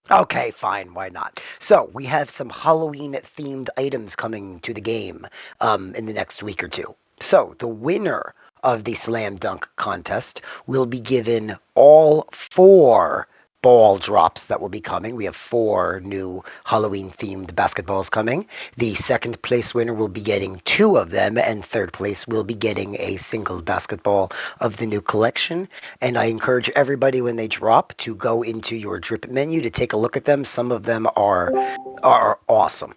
Okay, fine. Why not? So we have some Halloween-themed items coming to the game in the next week or two. So the winner of the slam dunk contest will be given all four ball drops that will be coming. We have four new Halloween-themed basketballs coming. The second place winner will be getting two of them, and third place will be getting a single basketball of the new collection. And I encourage everybody when they drop to go into your drip menu to take a look at them. Some of them are awesome.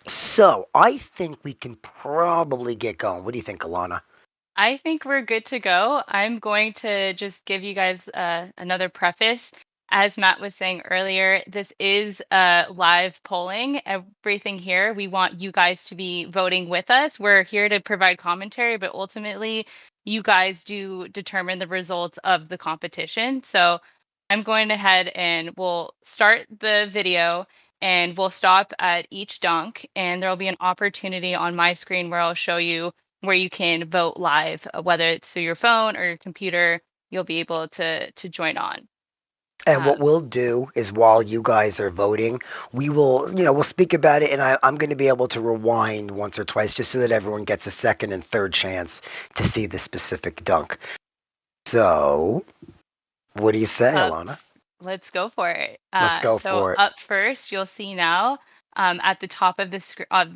So I think we can probably get going. What do you think, Alana? I think we're good to go. I'm going to just give you guys another preface. As Matt was saying earlier, this is live polling. Everything here, we want you guys to be voting with us. We're here to provide commentary, but ultimately, you guys do determine the results of the competition. So I'm going ahead and we'll start the video and we'll stop at each dunk, and there'll be an opportunity on my screen where I'll show you where you can vote live, whether it's through your phone or your computer. You'll be able to join on. And what Um, we'll do is while you guys are voting, we will, we'll speak about it, and I'm going to be able to rewind once or twice just so that everyone gets a second and third chance to see the specific dunk. So, what do you say, up, Alana? let's go for it. Let's go So for it. up first, you'll see now at the top of the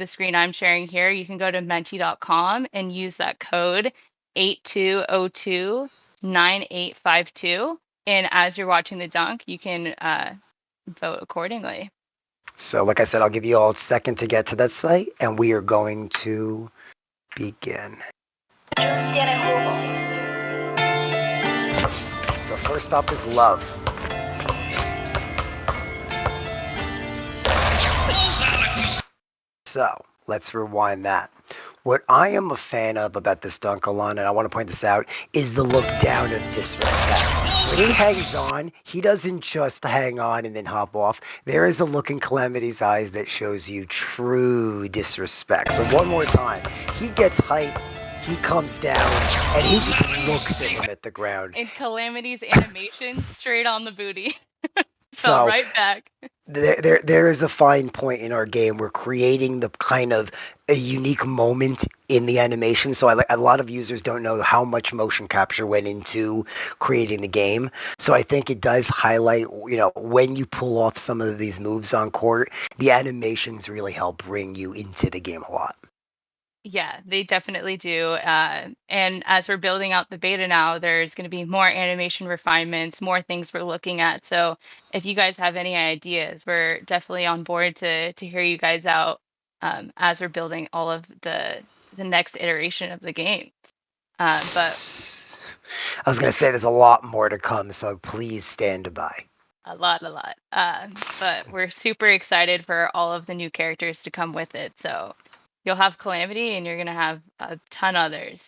screen I'm sharing here, you can go to menti.com and use that code 82029852. And as you're watching the dunk, you can vote accordingly. So, like I said, I'll give you all a second to get to that site, and we are going to begin. So, first up is Love. So, let's rewind that. What I am a fan of about this dunk, Alon, and I want to point this out, is the look down of disrespect. When he hangs on, he doesn't just hang on and then hop off. There is a look in Calamity's eyes that shows you true disrespect. So one more time, he gets height, he comes down, and he just looks at him at the ground. And Calamity's animation straight on the booty. Fell So right back. there is a fine point in our game. We're creating the kind of a unique moment in the animation. So a lot of users don't know how much motion capture went into creating the game. So I think it does highlight, when you pull off some of these moves on court, the animations really help bring you into the game a lot. Yeah, they definitely do. And as we're building out the beta now, there's going to be more animation refinements, more things we're looking at. So if you guys have any ideas, we're definitely on board to hear you guys out as we're building all of the next iteration of the game. But I was going to say there's a lot more to come, so please stand by. a lot. But we're super excited for all of the new characters to come with it. So you'll have Calamity, and you're gonna have a ton others.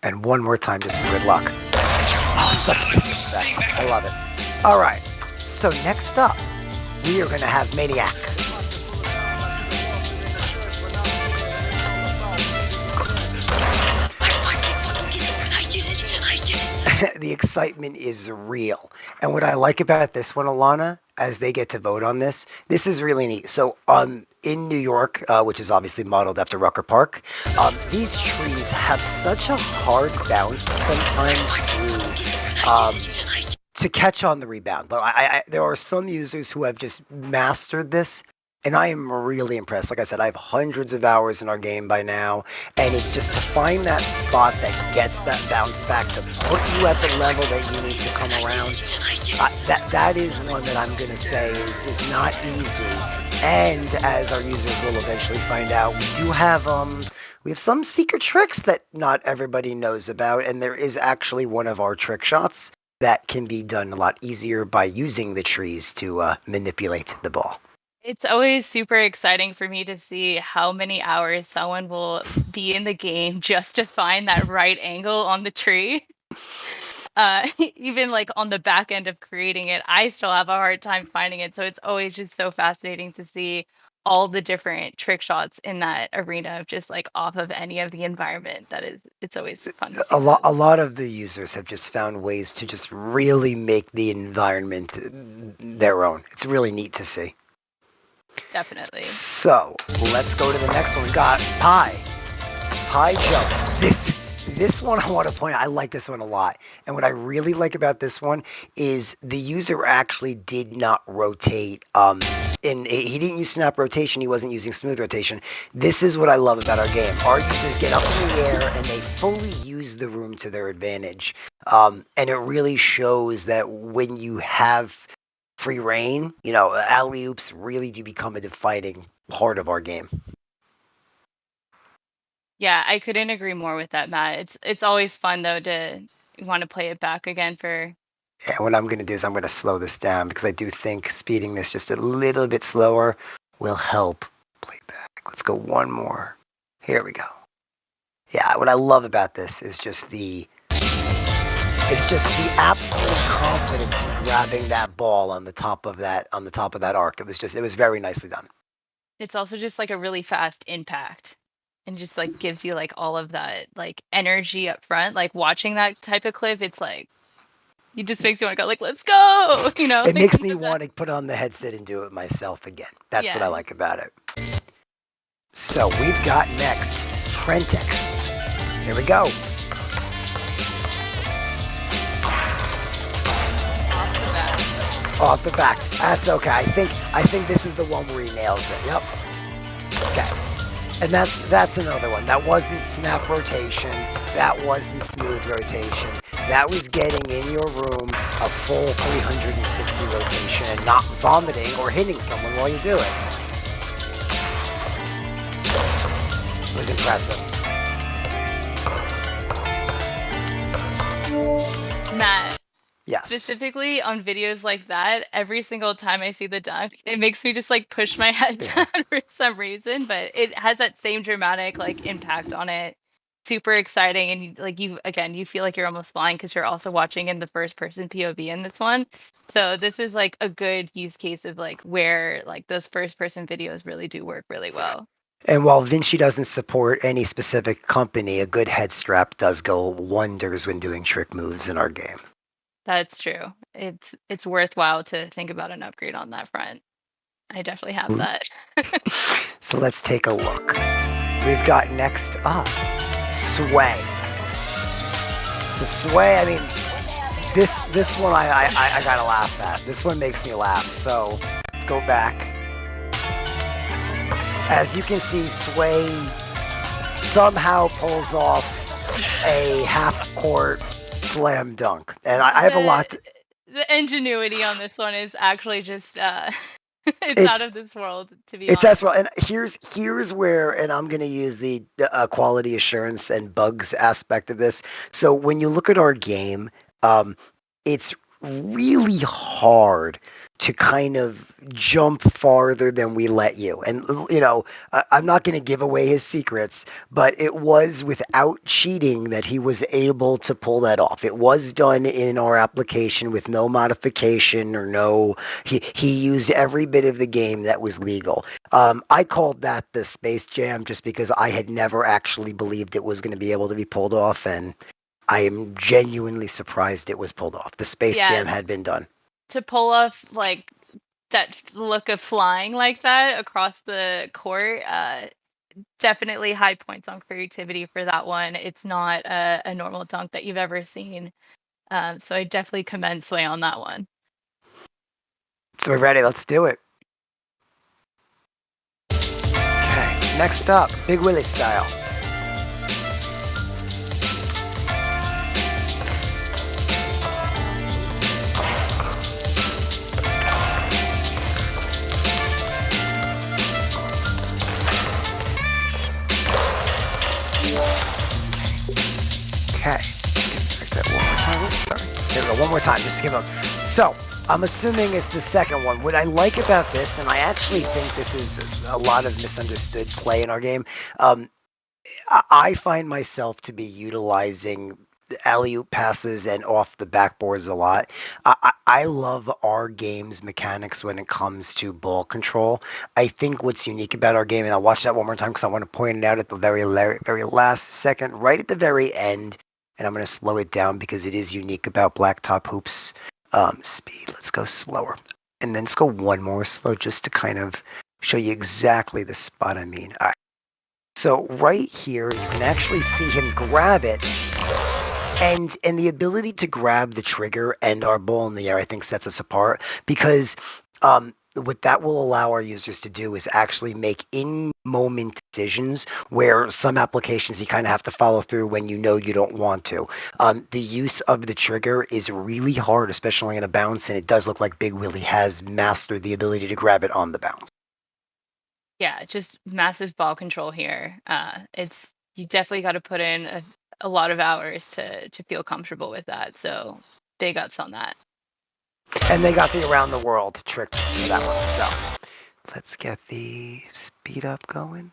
And one more time, just for good luck. Oh, such disrespect. I love it. All right. So next up, we are going to have Maniac. The excitement is real. And what I like about this one, Alana, as they get to vote on this is really neat. So, in New York, which is obviously modeled after Rucker Park, these trees have such a hard bounce sometimes to catch on the rebound. There are some users who have just mastered this, and I am really impressed. Like I said, I have hundreds of hours in our game by now, and it's just to find that spot that gets that bounce back to put you at the level that you need to come around. That is one that I'm gonna say is not easy. And as our users will eventually find out, we have some secret tricks that not everybody knows about, and there is actually one of our trick shots that can be done a lot easier by using the trees to manipulate the ball. It's always super exciting for me to see how many hours someone will be in the game just to find that right angle on the tree. Even like on the back end of creating it, I still have a hard time finding it. So it's always just so fascinating to see all the different trick shots in that arena of just like off of any of the environment. It's always fun to see that. A lot of the users have just found ways to just really make the environment their own. It's really neat to see. Definitely. So let's go to the next one. We got Pie Jump. This one I want to point out, I like this one a lot. And what I really like about this one is the user actually did not rotate. He didn't use snap rotation. He wasn't using smooth rotation. This is what I love about our game. Our users get up in the air and they fully use the room to their advantage. And it really shows that when you have free reign, alley oops really do become a defining part of our game. Yeah, I couldn't agree more with that, Matt. It's always fun though to want to play it back again for. And what I'm going to do is I'm going to slow this down because I do think speeding this just a little bit slower will help playback. Let's go one more. Here we go. Yeah, what I love about this is just the absolute confidence in grabbing that ball on the top of that arc. It was very nicely done. It's also just like a really fast impact and just like gives you like all of that like energy up front. Like watching that type of clip, it's like you just makes you want to go like, let's go, It like makes me want to put on the headset and do it myself again. That's what I yeah. like about it. So we've got next Trentec. Here we go. Off the back. That's okay. I think this is the one where he nails it. Yep. Okay. And that's another one. That wasn't snap rotation. That wasn't smooth rotation. That was getting in your room a full 360 rotation and not vomiting or hitting someone while you do it. It was impressive. Matt. Yes. Specifically on videos like that, every single time I see the dunk, it makes me just like push my head down for some reason, but it has that same dramatic like impact on it. Super exciting, and you feel like you're almost flying because you're also watching in the first person POV in this one. So this is like a good use case of like where like those first person videos really do work really well. And while Vinci doesn't support any specific company, a good head strap does go wonders when doing trick moves in our game. That's true. It's worthwhile to think about an upgrade on that front. I definitely have that. So let's take a look. We've got next up Sway. So Sway, I mean, this one I gotta laugh at. This one makes me laugh. So let's go back. As you can see, Sway somehow pulls off a half-court slam dunk, and I have a lot. The ingenuity on this one is actually just it's out of this world, to be honest. That's well, and here's where, and I'm going to use the quality assurance and bugs aspect of this. So when you look at our game, it's really hard to kind of jump farther than we let you. And, I'm not going to give away his secrets, but it was without cheating that he was able to pull that off. It was done in our application with no modification or he used every bit of the game that was legal. I called that the Space Jam just because I had never actually believed it was going to be able to be pulled off, and I am genuinely surprised it was pulled off. The Space Jam had been done. To pull off like that look of flying like that across the court, definitely high points on creativity for that one. It's not a normal dunk that you've ever seen. So I definitely commend Sway on that one. So we're ready. Let's do it. Okay, next up, Big Willy style. Okay, check that one more time. Oops, sorry. Here we go, one more time, just give them. So, I'm assuming it's the second one. What I like about this, and I actually think this is a lot of misunderstood play in our game, I find myself to be utilizing alley-oop passes and off the backboards a lot. I love our game's mechanics when it comes to ball control. I think what's unique about our game, and I'll watch that one more time because I want to point it out at the very last second, right at the very end, and I'm going to slow it down because it is unique about Blacktop Hoops speed. Let's go slower. And then let's go one more slow just to kind of show you exactly the spot I mean. All right. So right here, you can actually see him grab it. And the ability to grab the trigger and our ball in the air, I think, sets us apart because what that will allow our users to do is actually make in-moment decisions where some applications you kind of have to follow through when you know you don't want to. The use of the trigger is really hard, especially in a bounce, and it does look like Big Willy has mastered the ability to grab it on the bounce. Yeah, just massive ball control here. It's you definitely got to put in a lot of hours to feel comfortable with that. So big ups on that. And they got the around the world trick for that one. So let's get the speed up going.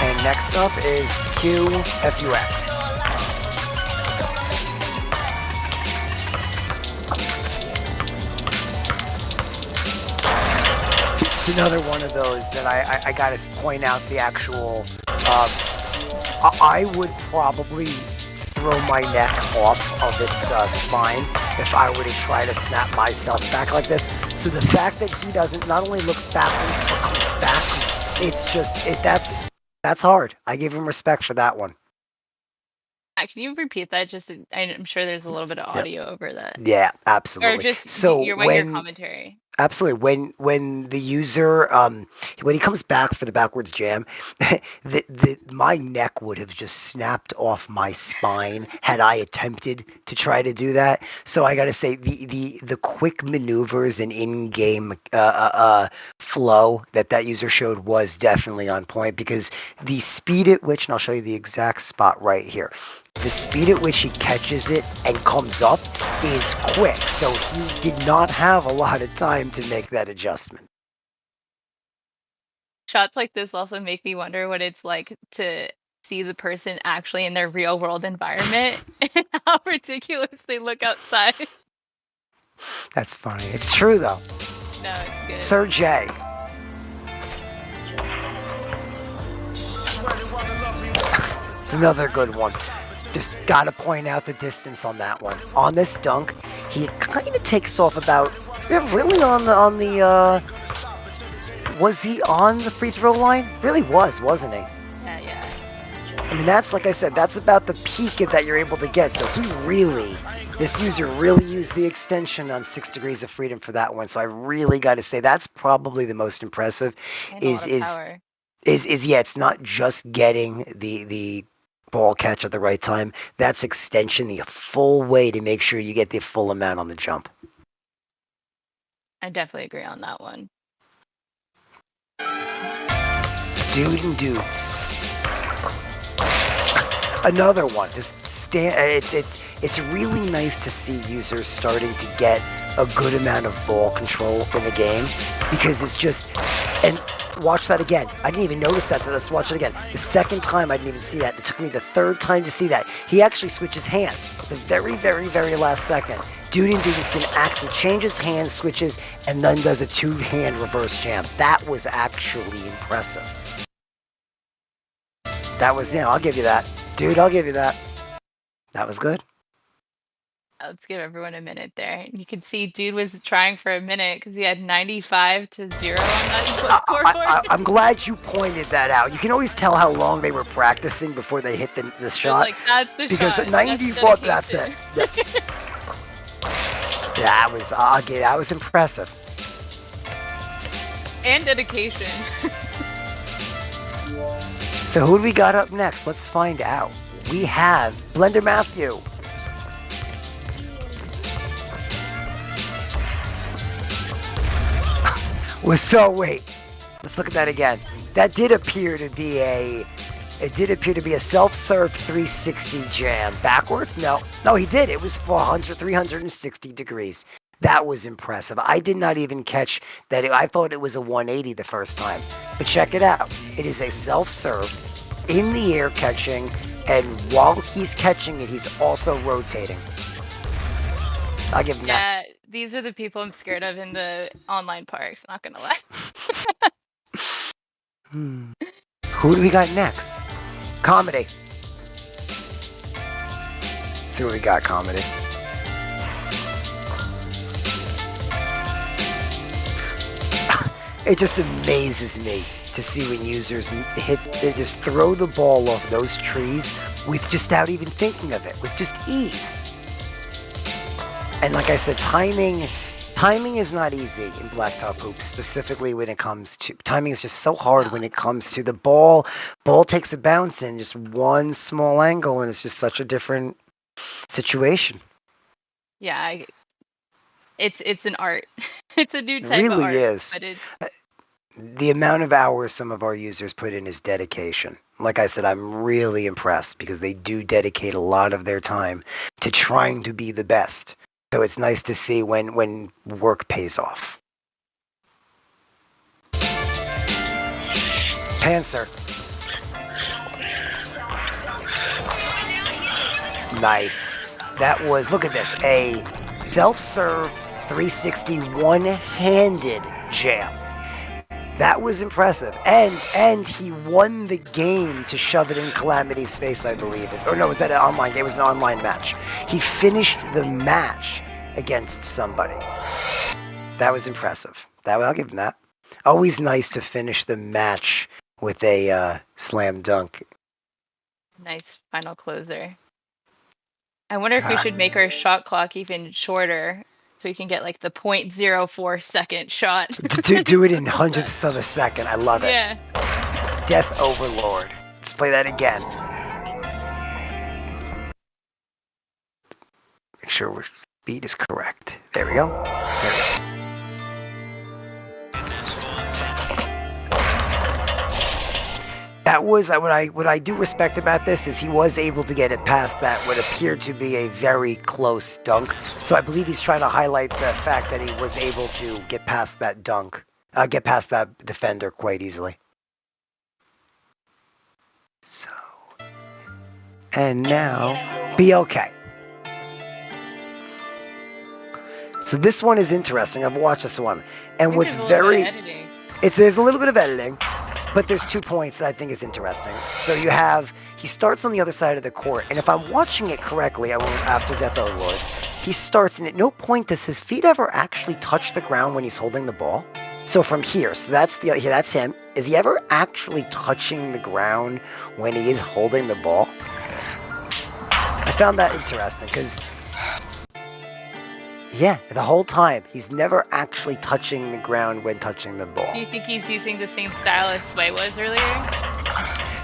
And next up is Qfux. It's another one of those that I gotta point out the actual. I would probably throw my neck off of its spine if I were to try to snap myself back like this. So the fact that he doesn't not only looks backwards but comes back, it's just that's hard. I give him respect for that one. Can you repeat that? I'm sure there's a little bit of audio over that, Yeah, or absolutely. just So your commentary. absolutely when the user when he comes back for the backwards jam, my neck would have just snapped off my spine had I attempted to try to do that. So I got to say the quick maneuvers and in-game flow that user showed was definitely on point because the speed at which, and I'll show you the exact spot right here. The speed at which he catches it and comes up is quick, so he did not have a lot of time to make that adjustment. Shots like this also make me wonder what it's like to see the person actually in their real world environment and how ridiculous they look outside. That's funny. It's true, though. No, it's good. Sir J. It's another good one. Just gotta point out the distance on that one. On this dunk, he kind of takes off about. Really on the. Was he on the free throw line? Really was, wasn't he? Yeah. I mean, that's like I said, that's about the peak that you're able to get. So this user really used the extension on 6 Degrees of Freedom for that one. So I really got to say that's probably the most impressive. And a lot of power. Yeah, it's not just getting the ball catch at the right time. That's extension the full way to make sure you get the full amount on the jump. I definitely agree on that one. Dude and dudes. Another one. Just it's really nice to see users starting to get a good amount of ball control in the game because it's just and watch that again. I didn't even notice that. Let's watch it again. The second time I didn't even see that. It took me the third time to see that. He actually switches hands. The very, very, very last second. Dude and Dudeston actually changes hands, switches, and then does a two-hand reverse jam. That was actually impressive. That was, I'll give you that. Dude, I'll give you that. That was good. Let's give everyone a minute there. You can see dude was trying for a minute because he had 95 to 0 on that scoreboard. I'm glad you pointed that out. You can always tell how long they were practicing before they hit the shot. Like, that's the because shot. Because 94, that's it. Yep. That was impressive. And dedication. So who do we got up next? Let's find out. We have Blender Matthew. So wait, let's look at that again. That did appear to be a self-serve 360 jam. Backwards? No, he did. It was 360 degrees. That was impressive. I did not even catch that. I thought it was a 180 the first time. But check it out. It is a self-serve in the air catching, and while he's catching it, he's also rotating. I'll give him that. Yeah, these are the people I'm scared of in the online parks, not gonna lie. Who do we got next? Comedy. Let's see what we got, Comedy. It just amazes me to see when users they just throw the ball off those trees without even thinking of it, with just ease. And like I said, timing is not easy in Blacktop hoops, specifically when it comes to timing is just so hard when it comes to the ball. Ball takes a bounce in just one small angle, and it's just such a different situation. Yeah, it's an art. It's a new It type of really art. is. But it's The amount of hours some of our users put in is dedication. Like I said, I'm really impressed because they do dedicate a lot of their time to trying to be the best. So it's nice to see when work pays off. Panzer. Nice. That was, look at this, a self-serve 360 one-handed jam. That was impressive, and he won the game to shove it in Calamity's face, I believe. Or no, was that an online game? It was an online match. He finished the match against somebody. That was impressive. I'll give him that. Always nice to finish the match with a slam dunk. nice final closer. I wonder if we should make our shot clock even shorter so we can get like the 0.04 second shot. Do it in hundredths of a second. I love it. Yeah. Death Overlord. Let's play that again. Make sure our speed is correct. There we go. There we go. That was what I do respect about this is he was able to get it past that what appeared to be a very close dunk. So I believe he's trying to highlight the fact that he was able to get past that dunk, get past that defender quite easily. So, and now BLK. So this one is interesting. I've watched this one, and what's very there's a little bit of editing. But there's 2 points that I think is interesting. So he starts on the other side of the court, and if I'm watching it correctly, after Death Overlords, he starts, and at no point does his feet ever actually touch the ground when he's holding the ball. So from here, that's him. Is he ever actually touching the ground when he is holding the ball? I found that interesting because, yeah, the whole time he's never actually touching the ground when touching the ball. Do you think he's using the same style as Sway was earlier?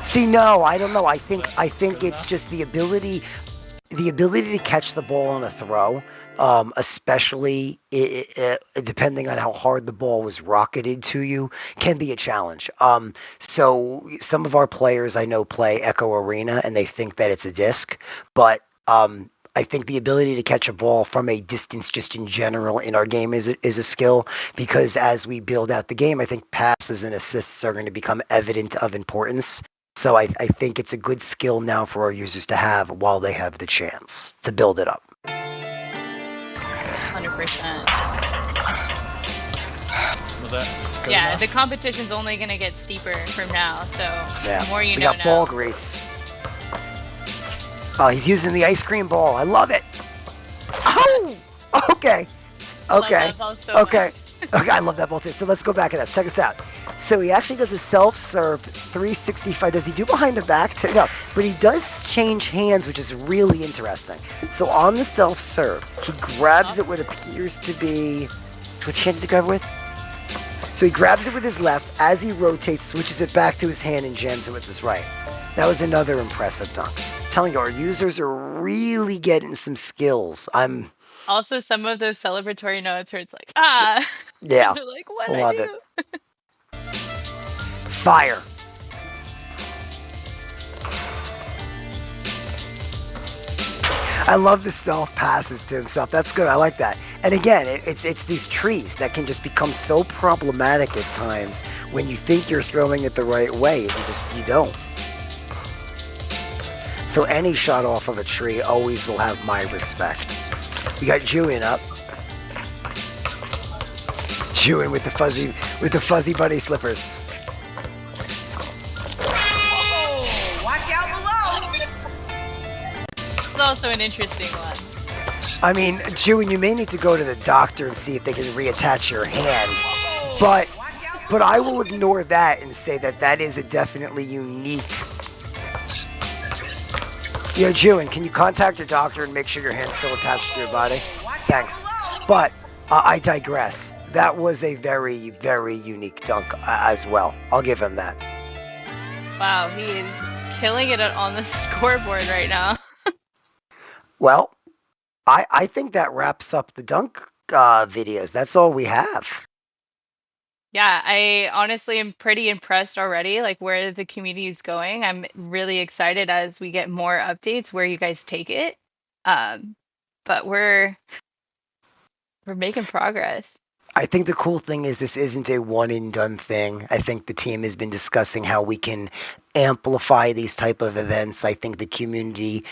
See, no, I don't know. I think it's just the ability to catch the ball on a throw, especially depending on how hard the ball was rocketed to you, can be a challenge. So some of our players I know play Echo Arena and they think that it's a disc, but I think the ability to catch a ball from a distance just in general in our game is a skill, because as we build out the game, I think passes and assists are going to become evident of importance. So I think it's a good skill now for our users to have while they have the chance to build it up. 100%. Was that good enough? The competition's only going to get steeper from now, so Yeah. the more you we know got ball grease. Oh, he's using the ice cream ball. I love it. Oh! Okay. I love that ball so Okay. much. Okay, I love that ball too. So let's go back at that. Check this out. So he actually does a self-serve 365. Does he do behind the back too? No, but he does change hands, which is really interesting. So on the self-serve, he grabs it what appears to be... Which hand does he grab it with? So he grabs it with his left. As he rotates, switches it back to his hand and jams it with his right. That was another impressive dunk. I'm telling you, our users are really getting some skills. Also, some of those celebratory notes where it's like, ah! Yeah. They're like, what did Love I do? it. Fire. I love the self passes to himself. That's good. I like that. And again, it's these trees that can just become so problematic at times when you think you're throwing it the right way and you don't. So any shot off of a tree always will have my respect. We got Julian up. Julian with the fuzzy bunny slippers. Oh, watch out below. It's also an interesting one. I mean, Julian, you may need to go to the doctor and see if they can reattach your hand. But I will ignore that and say that that is a definitely unique. Yo, Julian, can you contact your doctor and make sure your hand's still attached to your body? Thanks. But I digress. That was a very, very unique dunk as well. I'll give him that. Wow, he is killing it on the scoreboard right now. Well, I think that wraps up the dunk videos. That's all we have. Yeah, I honestly am pretty impressed already, like where the community is going. I'm really excited as we get more updates where you guys take it. But we're making progress. I think the cool thing is this isn't a one and done thing. I think the team has been discussing how we can amplify these type of events. I think the community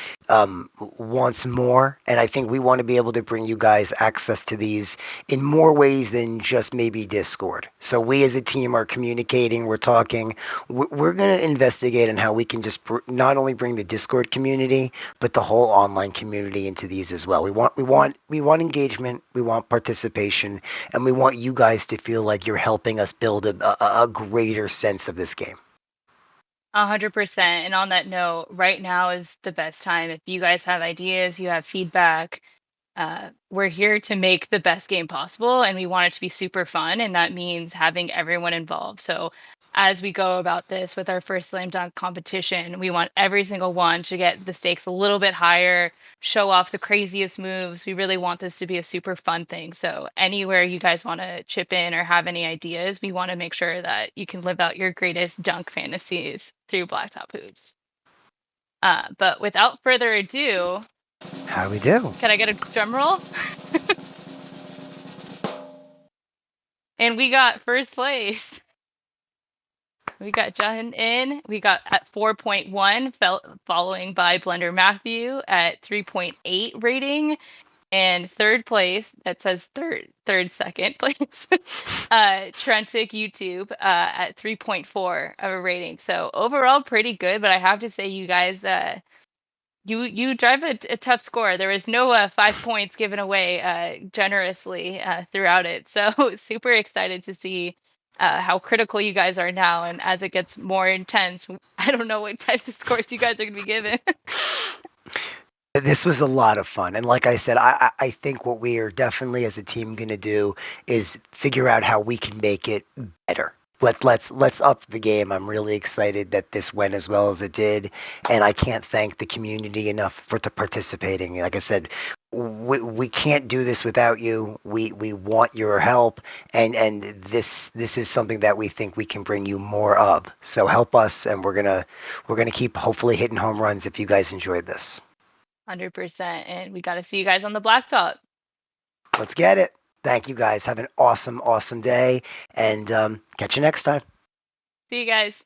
wants more, and I think we want to be able to bring you guys access to these in more ways than just maybe Discord. So we as a team are communicating, we're talking, we're going to investigate on how we can just not only bring the Discord community, but the whole online community into these as well. We want engagement, we want participation, and we want you guys to feel like you're helping us build a greater sense of this game. 100%. And on that note, right now is the best time. If you guys have ideas, you have feedback, we're here to make the best game possible, and we want it to be super fun, and that means having everyone involved. So as we go about this with our first slam dunk competition, we want every single one to get the stakes a little bit higher, show off the craziest moves. We really want this to be a super fun thing. So anywhere you guys want to chip in or have any ideas, we want to make sure that you can live out your greatest dunk fantasies through Blacktop Hoops. But without further ado, how we do? Can I get a drum roll? And we got first place. We got John in. We got at 4.1, following by Blender Matthew at 3.8 rating. And third place, that says second place, Trentec YouTube at 3.4 of a rating. So overall, pretty good. But I have to say, you guys, you drive a tough score. There was no 5 points given away generously throughout it. So super excited to see how critical you guys are now. And as it gets more intense, I don't know what types of scores you guys are going to be given. This was a lot of fun. And like I said, I think what we are definitely as a team going to do is figure out how we can make it better. Let's up the game. I'm really excited that this went as well as it did, and I can't thank the community enough for participating. Like I said, we can't do this without you. We want your help, and this is something that we think we can bring you more of. So help us, and we're gonna keep hopefully hitting home runs if you guys enjoyed this. 100%. And we got to see you guys on the Blacktop. Let's get it. Thank you guys. Have an awesome day, and catch you next time. See you guys.